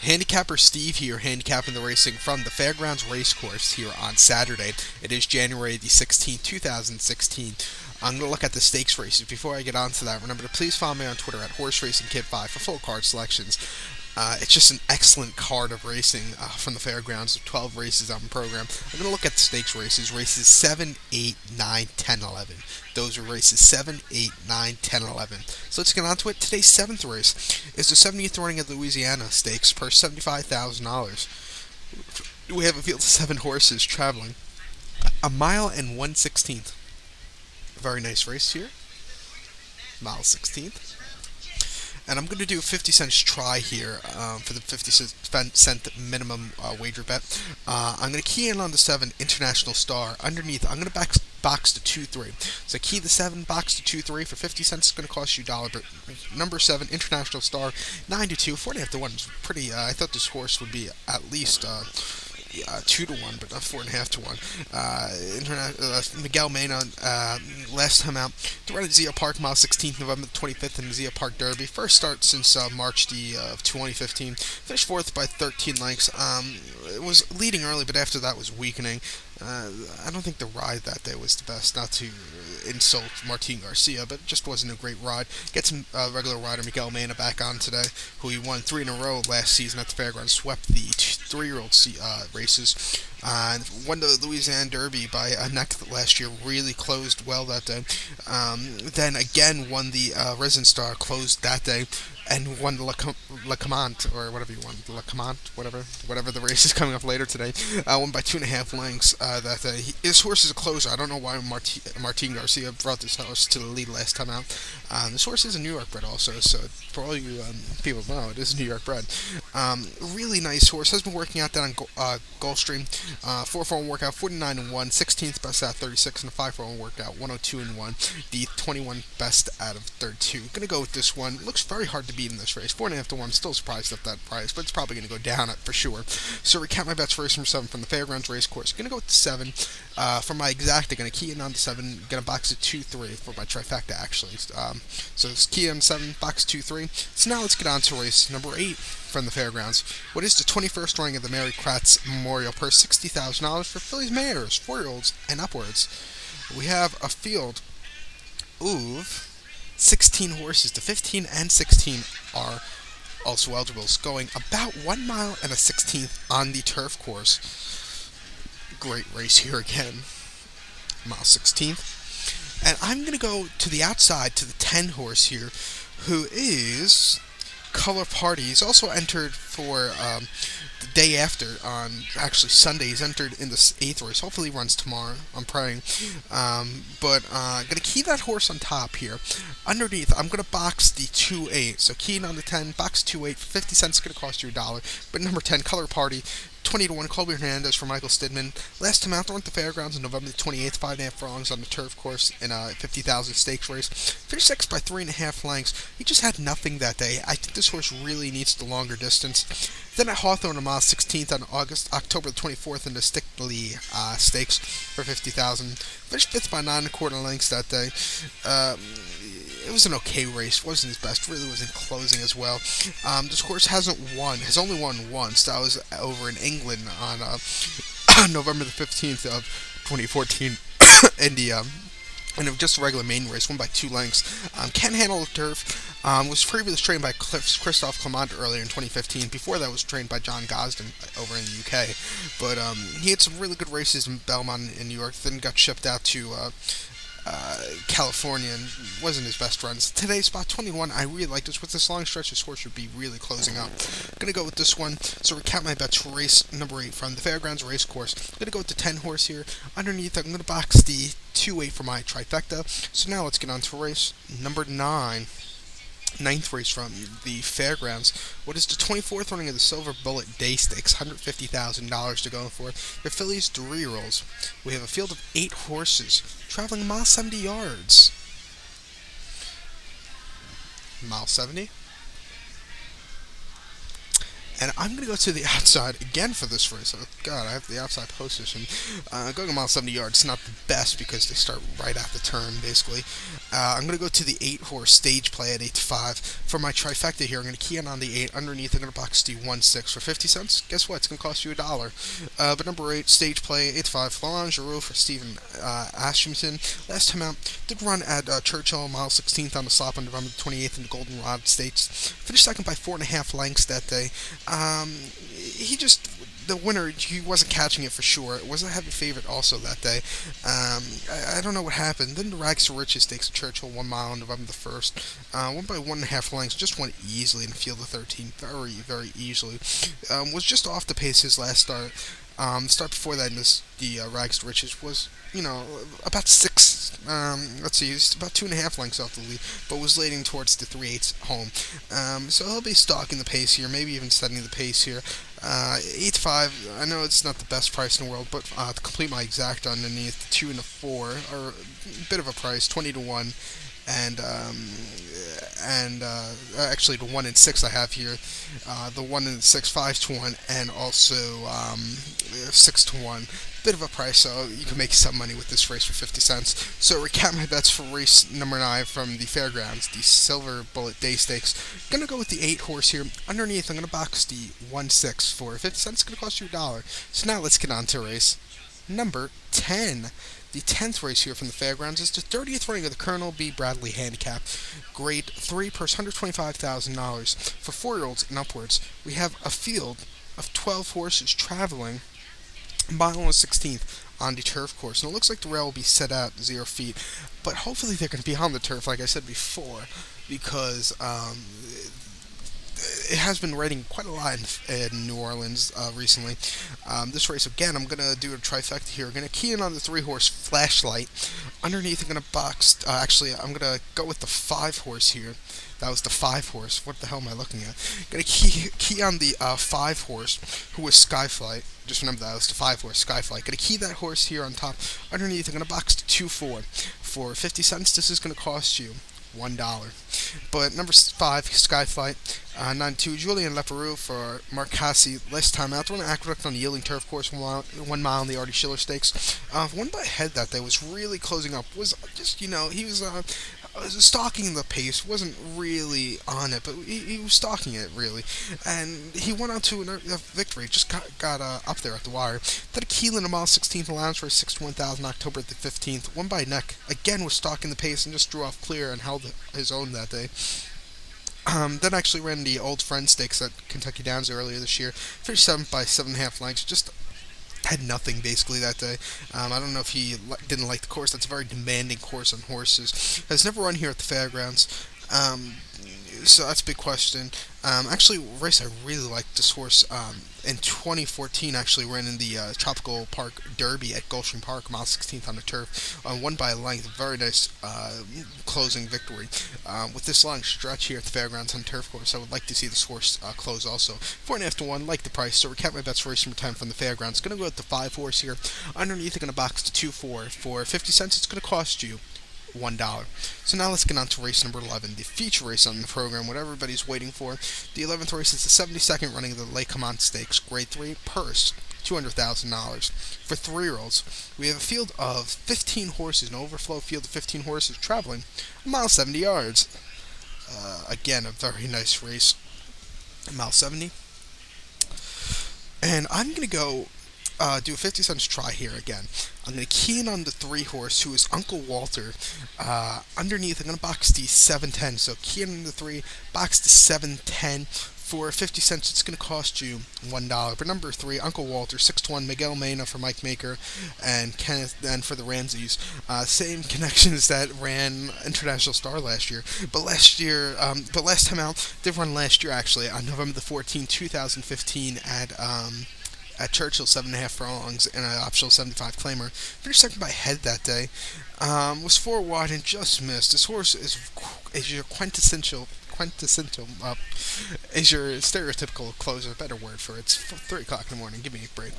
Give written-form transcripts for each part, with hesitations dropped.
Handicapper Steve here, handicapping the racing from the Fairgrounds Racecourse here on Saturday. It is January the 16th, 2016. I'm going to look at the stakes races. Before I get on to that, remember to please follow me on Twitter at HorseRacingKid5 for full card selections. It's just an excellent card of racing from the Fairgrounds of 12 races on the program. I'm going to look at the stakes races 7, 8, 9, 10, 11. Those are races 7, 8, 9, 10, 11. So let's get on to it. Today's 7th race is the 70th running of the Louisiana Stakes per $75,000. We have a field of 7 horses traveling a mile and 1/16. Very nice race here. Mile 16th. And I'm going to do a 50 cents try here for the 50 cent minimum wager bet. I'm going to key in on the 7 International Star. Underneath, I'm going to box to 2-3. So key the 7, box to 2-3 for 50 cents. It's going to cost you $1. But number 7 International Star, 9-2, 4.5 to 1 is pretty. I thought this horse would be at least 2 to 1, but not 4.5 to 1. Miguel Mena, last time out, to run at Zia Park, mile 16th, November 25th, in the Zia Park Derby. First start since March of 2015. Finished 4th by 13 lengths. It was leading early, but after that was weakening. I don't think the ride that day was the best, not to insult Martin Garcia, but it just wasn't a great ride. Get some regular rider Miguel Mena back on today, who he won 3 in a row last season at the Fairgrounds, swept the 3-year-old races, and won the Louisiana Derby by a neck last year, really closed well that day. Then again won the Risen Star, closed that day, and won the Lecomte, or whatever you want, Lecomte, whatever the race is coming up later today. Won by 2.5 lengths that day. His horse is a closer. I don't know why Martin Garcia brought this horse to the lead last time out. This horse is a New York bred also, so for all you people know, it is New York bred. Really nice horse. Has been working out down on Gulfstream. 4-4-1 workout, 49-1, 16th best out of 36, and a 5-4-1 workout, 102-1. The 21 best out of 32. Gonna go with this one. Looks very hard to beat in this race. 4.5 to 1. Still surprised at that price, but it's probably gonna go down for sure. So recap my bets for race number 7 from the Fairgrounds Racecourse. Gonna go with the 7. For my exacta, gonna key in on the 7. Gonna box it 2-3 for my trifecta actually. So it's key on 7, box 2-3. So now let's get on to race number 8 from the Fairgrounds. What is the 21st running of the Mary Kratz Memorial per $60,000 for fillies, mares, 4-year-olds, and upwards. We have a field of 16 horses. The 15 and 16 are also eligible, going about 1 mile and a 16th on the turf course. Great race here again. Mile 16th. And I'm going to go to the outside to the 10 horse here, who is Color Party. He's also entered for the day after, on actually Sunday. He's entered in the 8th race. Hopefully he runs tomorrow. I'm praying. But I'm going to key that horse on top here. Underneath, I'm going to box the 2-8. So keying on the 10, box 2-8 for 50 cents. It's going to cost you $1. But number 10, Color Party, 20-1, Colby Hernandez for Michael Stidman. Last time out, they went to the Fairgrounds on November 28th, 5.5 furlongs on the turf course in a 50,000 stakes race. Finished 6th by 3.5 lengths. He just had nothing that day. I think this horse really needs the longer distance. Then at Hawthorne on mile 16th on October 24th in the Stickley Stakes for 50,000. Finished 5th by 9.25 lengths that day. It was an okay race. Wasn't his best. Really wasn't closing as well. This horse has only won once. That was over in England on November the 15th of 2014 in the and it was just a regular main race, won by 2 lengths. Can't handle the turf. Was previously trained by Christophe Clement earlier in 2015. Before that was trained by John Gosden over in the UK. But he had some really good races in Belmont in New York. Then got shipped out to California, and wasn't his best runs. Today's spot 21, I really like this. With this long stretch, this horse should be really closing up. Gonna go with this one. So recap my bets for race number 8 from the Fairgrounds Racecourse. Gonna go with the 10 horse here. Underneath, I'm gonna box the 2-8 for my trifecta. So now let's get on to race number 9. 9th race from the Fairgrounds. What is the 24th running of the Silver Bullet Day Stakes? $150,000 to go for. The fillies, 3-year-olds. We have a field of 8 horses traveling a mile 70 yards. Mile 70. And I'm going to go to the outside again for this race. Oh, God, I have the outside position. Going a mile 70 yards, not the best because they start right at the turn, basically. I'm going to go to the 8-horse stage play at 8 to 5. For my trifecta here, I'm going to key in on the 8. Underneath, I'm going to box the 1-6 for 50 cents. Guess what? It's going to cost you $1. But number 8, stage play, 8 to 5. Laurent for Stephen Ashington. Last time out, did run at Churchill, mile 16th on the slop on November 28th in the Goldenrod Stakes. Finished second by 4.5 lengths that day. He just the winner, he wasn't catching it for sure. It was a heavy favorite also that day. I don't know what happened. Then the Rags to Riches Stakes at Churchill, 1 mile on November the 1st. Won by 1.5 lengths, just went easily in the field of 13, very, very easily. Was just off the pace his last start. Start before that in the Rags to Riches was, about 6, let's see, he's about 2.5 lengths off the lead, but was leading towards the 3/8 home. So he'll be stalking the pace here, maybe even setting the pace here. 8 to 5, I know it's not the best price in the world, but to complete my exact underneath, the 2 and the 4 are a bit of a price, 20 to 1. And actually the 1 and 6 I have here, the 1 and 6, 5 to 1, and also 6 to 1. Bit of a price, so you can make some money with this race for 50 cents. So recap my bets for race number 9 from the fairgrounds, the Silver Bullet Day Stakes. Gonna go with the 8-horse here. Underneath, I'm gonna box the 1-6 for 50 cents. It's gonna cost you $1. So now let's get on to race number 10. The 10th race here from the fairgrounds is the 30th running of the Colonel B. Bradley Handicap. Grade 3 purse, $125,000. For 4-year-olds and upwards, we have a field of 12 horses traveling mile and 16th on the turf course. And it looks like the rail will be set out 0 feet, but hopefully they're going to be on the turf, like I said before, because it has been raining quite a lot in New Orleans recently. This race, again, I'm going to do a trifecta here. I'm going to key in on the 3-horse Flashlight. Underneath, I'm going to box, I'm going to go with the 5-horse here. That was the 5-horse. What the hell am I looking at? Going to key on the 5-horse, who was Skyflight. Just remember that was the 5-horse Skyflight. Going to key that horse here on top. Underneath, I'm going to box the 2-4. For 50 cents, this is going to cost you $1. But number 5, Skyflight. 9-2, Julian Leperoux for Mark Cassie. Last time out, won an aqueduct on the yielding turf course, 1 mile in the Artie Schiller Stakes. Won by a head that day, was really closing up. Was just, he was stalking the pace, wasn't really on it, but he was stalking it, really. And he went on to a victory, just got up there at the wire. Then a Keelan, a mile 16th allowance for 6 to 1,000 October the 15th. Won by a neck, again was stalking the pace and just drew off clear and held his own that day. Then actually ran the Old Friend Stakes at Kentucky Downs earlier this year. Finished 7th by 7.5 lengths. Just had nothing basically that day. I don't know if he didn't like the course. That's a very demanding course on horses. Has never run here at the fairgrounds. So that's a big question. Actually, race I really liked this horse. In 2014, actually ran in the Tropical Park Derby at Gulfstream Park, mile 16th on the turf. Won by a length, very nice closing victory. With this long stretch here at the fairgrounds on the turf course, I would like to see this horse close also. 4.5 to 1, like the price. So recap my bets for race number 10 from the fairgrounds. Going to go with the 5-horse here. Underneath, I'm going to box the 2-4 for 50 cents. It's going to cost you $1. So now let's get on to race number 11, the feature race on the program, what everybody's waiting for. The 11th race is the 72nd running of the Lecomte Stakes, Grade 3, purse, $200,000. For 3-year-olds, we have a field of 15 horses, an overflow field of 15 horses traveling a mile 70 yards. Again, a very nice race, a mile 70. And I'm going to go do a 50 cents try here again. I'm going to key in on the 3-horse, who is Uncle Walter. Underneath, I'm going to box the 710. So key in on the 3, box the 710. For 50 cents, it's going to cost you $1. But number 3, Uncle Walter, 6 to 1, Miguel Mena for Mike Maker, and Kenneth then for the Ramseys. Same connections that ran International Star last year. But last time out, they run last year actually on November the 14th, 2015 at Churchill, 7.5 furlongs and an optional 75 claimer. Finished second by head that day. Was 4 wide and just missed. This horse is your quintessential quintessential, is your stereotypical closer. Better word for it. It's 3 o'clock in the morning. Give me a break.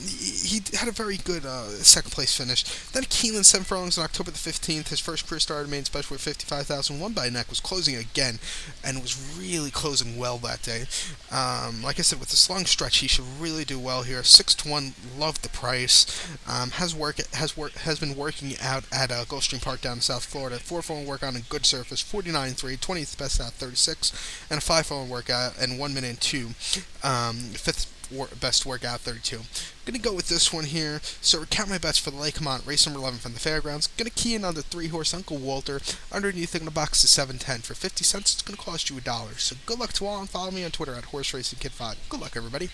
He had a very good second place finish. Then Keelan 7 furlongs on October the 15th. His first career start, main special with 55,000. Won by a neck. Was closing again, and was really closing well that day. Like I said, with this long stretch, he should really do well here. 6-1. Loved the price. Has been working out at Gulfstream Park down in South Florida. 4 furlong workout on good surface. 49.3. 20th best out 36, and a 5 furlong workout and 1 minute and 2. Fifth best workout 32. I'm gonna go with this one here. So count my bets for the Lecomte race number 11 from the fairgrounds. Gonna key in on the 3-horse Uncle Walter. Underneath in the box is 710 for 50 cents. It's gonna cost you $1. So good luck to all, and follow me on Twitter at HorseRacingKid5. Good luck, everybody.